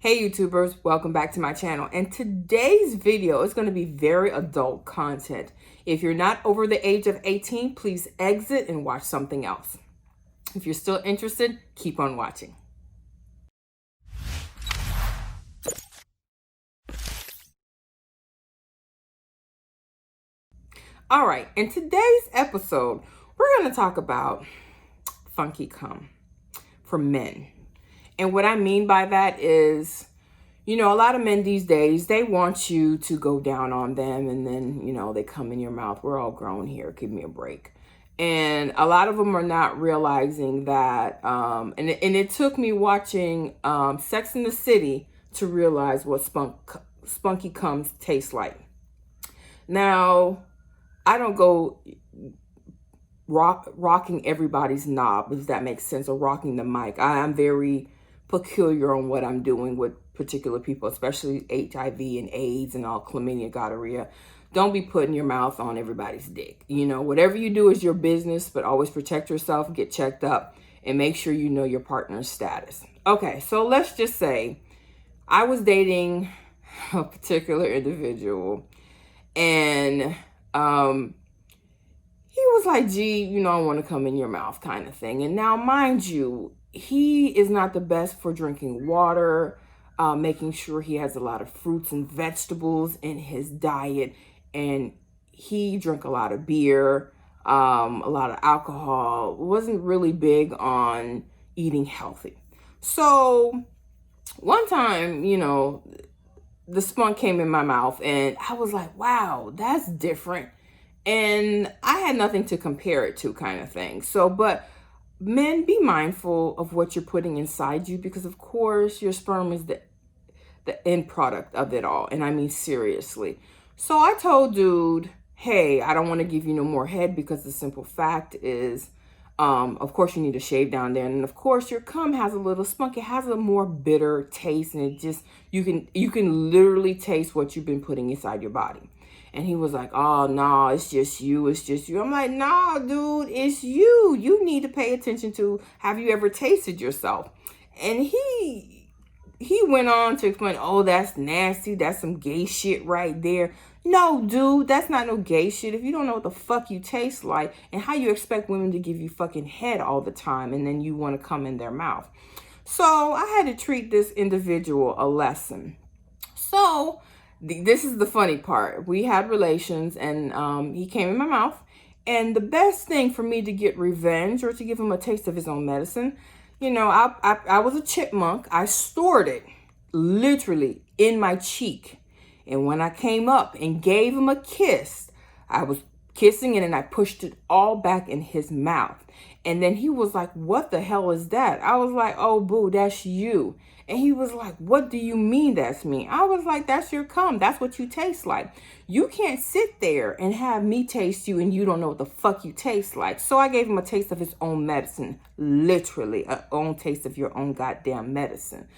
Hey YouTubers, welcome back to my channel. And today's video is going to be very adult content. If you're not over the age of 18, please exit and watch something else. If you're still interested, keep on watching. All right, in today's episode, we're going to talk about funky cum for men. And what I mean by that is, a lot of men these days, they want you to go down on them and then, they come in your mouth. We're all grown here. Give me a break. And a lot of them are not realizing that. And it took me watching Sex in the City to realize what spunky cums taste like. Now, I don't go rocking everybody's knob, if that makes sense, or rocking the mic. I'm very peculiar on what I'm doing with particular people, especially HIV and AIDS and all chlamydia, gonorrhea. Don't be putting your mouth on everybody's dick. Whatever you do is your business, but always protect yourself, get checked up, and make sure you know your partner's status. Okay, so let's just say I was dating a particular individual, and he was like, gee, I want to come in your mouth kind of thing. And now, mind you, he is not the best for drinking water, making sure he has a lot of fruits and vegetables in his diet. And he drank a lot of beer, a lot of alcohol, wasn't really big on eating healthy. So one time, the spunk came in my mouth and I was like, wow, that's different. And I had nothing to compare it to, kind of thing. So, but men, be mindful of what you're putting inside you, because of course your sperm is the end product of it all. And I mean, seriously. So I told dude, hey, I don't want to give you no more head, because the simple fact is, of course you need to shave down there. And of course your cum has a little spunk. It has a more bitter taste, and it just, you can literally taste what you've been putting inside your body. And he was like, oh, no, it's just you. It's just you. I'm like, nah, dude, it's you. You need to pay attention to, have you ever tasted yourself? And he went on to explain, oh, that's nasty. That's some gay shit right there. No, dude, that's not no gay shit. If you don't know what the fuck you taste like, and how you expect women to give you fucking head all the time, and then you want to come in their mouth. So I had to treat this individual a lesson. So this is the funny part. We had relations, and he came in my mouth. And the best thing for me to get revenge, or to give him a taste of his own medicine, I was a chipmunk. I stored it literally in my cheek. And when I came up and gave him a kiss, I was kissing it and I pushed it all back in his mouth. And then he was like, what the hell is that? I was like, oh, boo, that's you. And he was like, what do you mean that's me? I was like, that's your cum. That's what you taste like. You can't sit there and have me taste you and you don't know what the fuck you taste like. So I gave him a taste of his own medicine, literally, a own taste of your own goddamn medicine.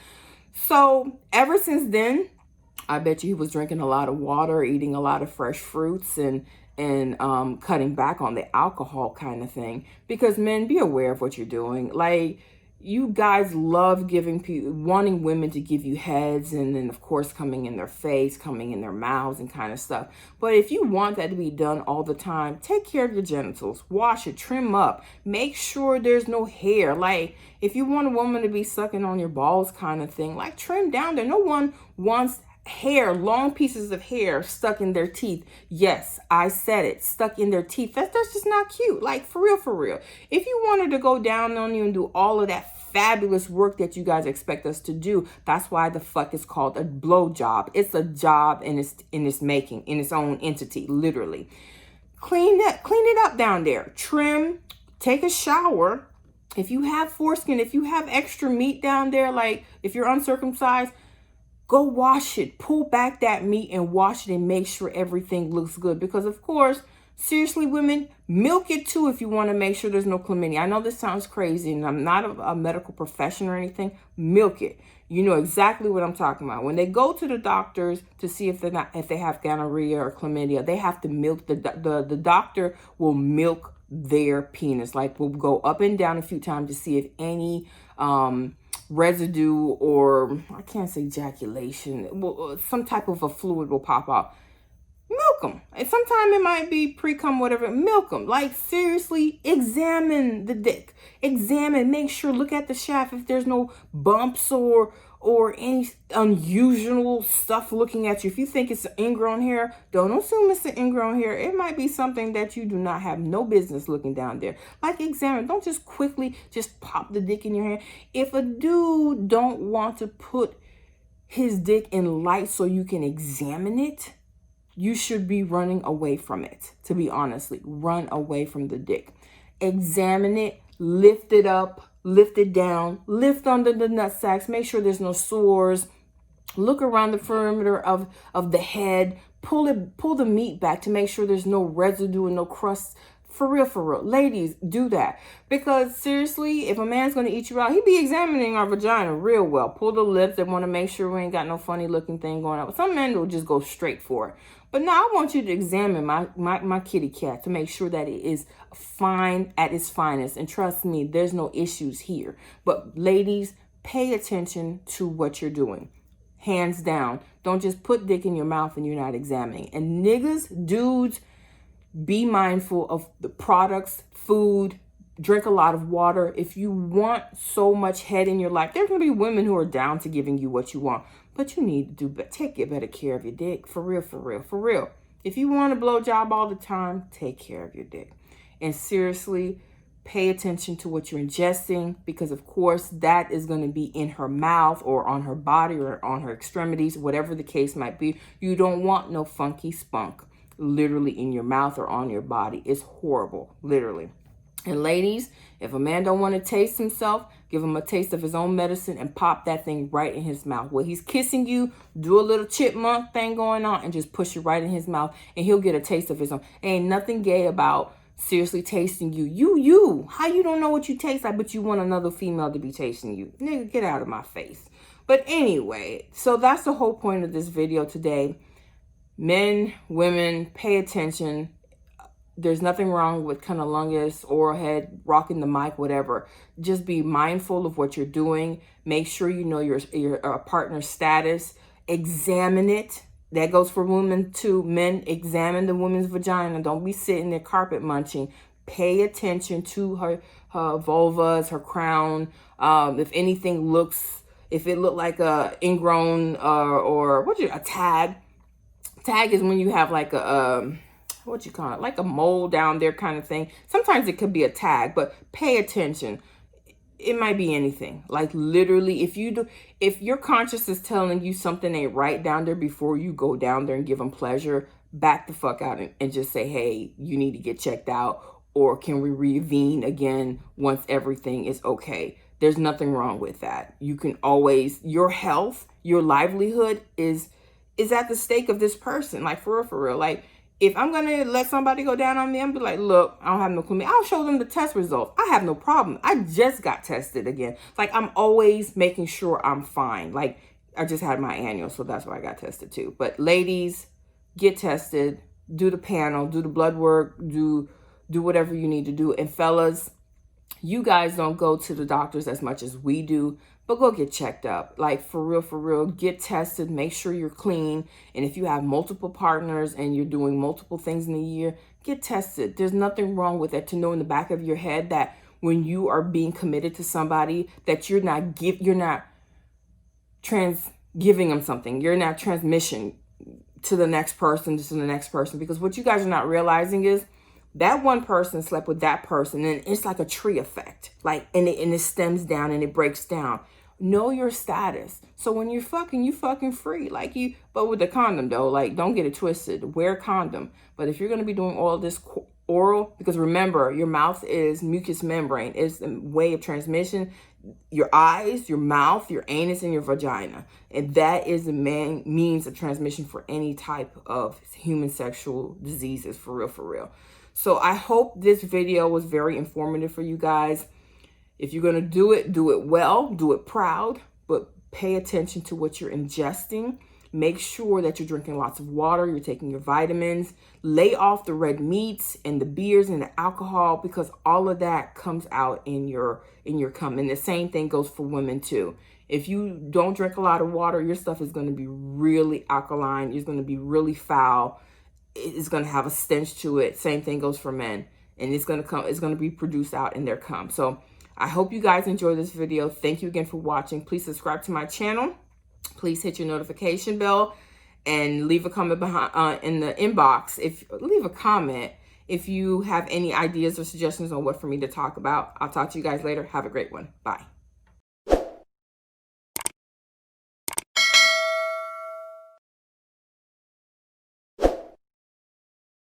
So ever since then, I bet you he was drinking a lot of water, eating a lot of fresh fruits, and cutting back on the alcohol kind of thing. Because men, be aware of what you're doing. Like, you guys love wanting women to give you heads, and then of course coming in their face, coming in their mouths and kind of stuff. But if you want that to be done all the time, take care of your genitals, wash it, trim up, make sure there's no hair. Like, if you want a woman to be sucking on your balls kind of thing, like, trim down there. No one wants hair, long pieces of hair stuck in their teeth. Yes, I said it, stuck in their teeth. That's just not cute. Like, for real. If you wanted to go down on you and do all of that fabulous work that you guys expect us to do, that's why the fuck it's called a blow job. It's a job in its making, in its own entity, literally. Clean it up down there. Trim, take a shower. If you have foreskin, if you have extra meat down there, like if you're uncircumcised, go wash it, pull back that meat and wash it and make sure everything looks good. Because of course, seriously, women, milk it too if you want to make sure there's no chlamydia. I know this sounds crazy and I'm not a medical profession or anything. Milk it. You know exactly what I'm talking about. When they go to the doctors to see if they have gonorrhea or chlamydia, they have to milk, the doctor will milk their penis. Like, will go up and down a few times to see if any residue, or I can't say ejaculation, well, some type of a fluid will pop out. Milk them. And sometimes it might be pre-cum, whatever. Milk them. Like, seriously, examine the dick. Examine, make sure, look at the shaft if there's no bumps or any unusual stuff looking at you. If you think it's ingrown hair, don't assume it's an ingrown hair. It might be something that you do not have no business looking down there. Like, examine. Don't just quickly just pop the dick in your hand. If a dude don't want to put his dick in light so you can examine it, you should be running away from it. To be honestly, run away from the dick. Examine it, lift it up, lift it down, lift under the nut sacks, make sure there's no sores, look around the perimeter of the head, pull the meat back to make sure there's no residue and no crust. For real. Ladies, do that. Because seriously, if a man's going to eat you out, he be examining our vagina real well. Pull the lips. They want to make sure we ain't got no funny looking thing going on. Some men will just go straight for it. But now I want you to examine my kitty cat to make sure that it is fine at its finest. And trust me, there's no issues here. But ladies, pay attention to what you're doing. Hands down. Don't just put dick in your mouth and you're not examining. And niggas, dudes, be mindful of the products, food, drink a lot of water. If you want so much head in your life, there's going to be women who are down to giving you what you want. But you need to take better care of your dick. For real. If you want a blowjob all the time, take care of your dick. And seriously, pay attention to what you're ingesting, because of course that is going to be in her mouth or on her body or on her extremities, whatever the case might be. You don't want no funky spunk literally in your mouth or on your body. It's horrible, literally. And ladies, if a man don't want to taste himself, give him a taste of his own medicine and pop that thing right in his mouth. While he's kissing you, do a little chipmunk thing going on and just push it right in his mouth, and he'll get a taste of his own. Ain't nothing gay about seriously tasting you. You. How you don't know what you taste like, but you want another female to be tasting you? Nigga, get out of my face. But anyway, so that's the whole point of this video today. Men, women, pay attention. There's nothing wrong with cunnilingus, oral head, rocking the mic, whatever. Just be mindful of what you're doing. Make sure you know your partner's status. Examine it. That goes for women too. Men, examine the woman's vagina. Don't be sitting there carpet munching. Pay attention to her vulvas, her crown. If anything looks, if it looked like a ingrown or a tag. Tag is when you have like a what you call it, like a mole down there kind of thing. Sometimes it could be a tag, but pay attention. It might be anything. Like literally, if your conscience is telling you something ain't right down there before you go down there and give them pleasure, back the fuck out and just say, hey, you need to get checked out, or can we reconvene again once everything is okay? There's nothing wrong with that. You can always, your health, your livelihood is at the stake of this person. Like for real. Like if I'm going to let somebody go down on me, I'm be like, look, I don't have no clue. I'll show them the test results. I have no problem. I just got tested again. Like I'm always making sure I'm fine. Like I just had my annual, so that's why I got tested too. But ladies, get tested, do the panel, do the blood work, do whatever you need to do. And fellas, you guys don't go to the doctors as much as we do, but go get checked up. Like for real, get tested, make sure you're clean. And if you have multiple partners and you're doing multiple things in a year, get tested. There's nothing wrong with it, to know in the back of your head that when you are being committed to somebody, that you're not giving them something. You're not transmission to the next person, because what you guys are not realizing is that one person slept with that person, and it's like a tree effect. Like, and it stems down and it breaks down. Know your status. So when you're fucking, you fucking free. Like but with the condom though, like don't get it twisted. Wear a condom. But if you're going to be doing all this oral, because remember, your mouth is mucous membrane. It's a way of transmission. Your eyes, your mouth, your anus, and your vagina. And that is the main means of transmission for any type of human sexual diseases, for real. So I hope this video was very informative for you guys. If you're going to do it well, do it proud, but pay attention to what you're ingesting. Make sure that you're drinking lots of water, you're taking your vitamins, lay off the red meats and the beers and the alcohol, because all of that comes out in your cum. And the same thing goes for women too. If you don't drink a lot of water, your stuff is going to be really alkaline. It's going to be really foul. It's going to have a stench to it. Same thing goes for men. And it's going to be produced out in their cum. So I hope you guys enjoy this video. Thank you again for watching. Please subscribe to my channel. Please hit your notification bell and leave a comment behind in the inbox. Leave a comment if you have any ideas or suggestions on what for me to talk about. I'll talk to you guys later. Have a great one. Bye.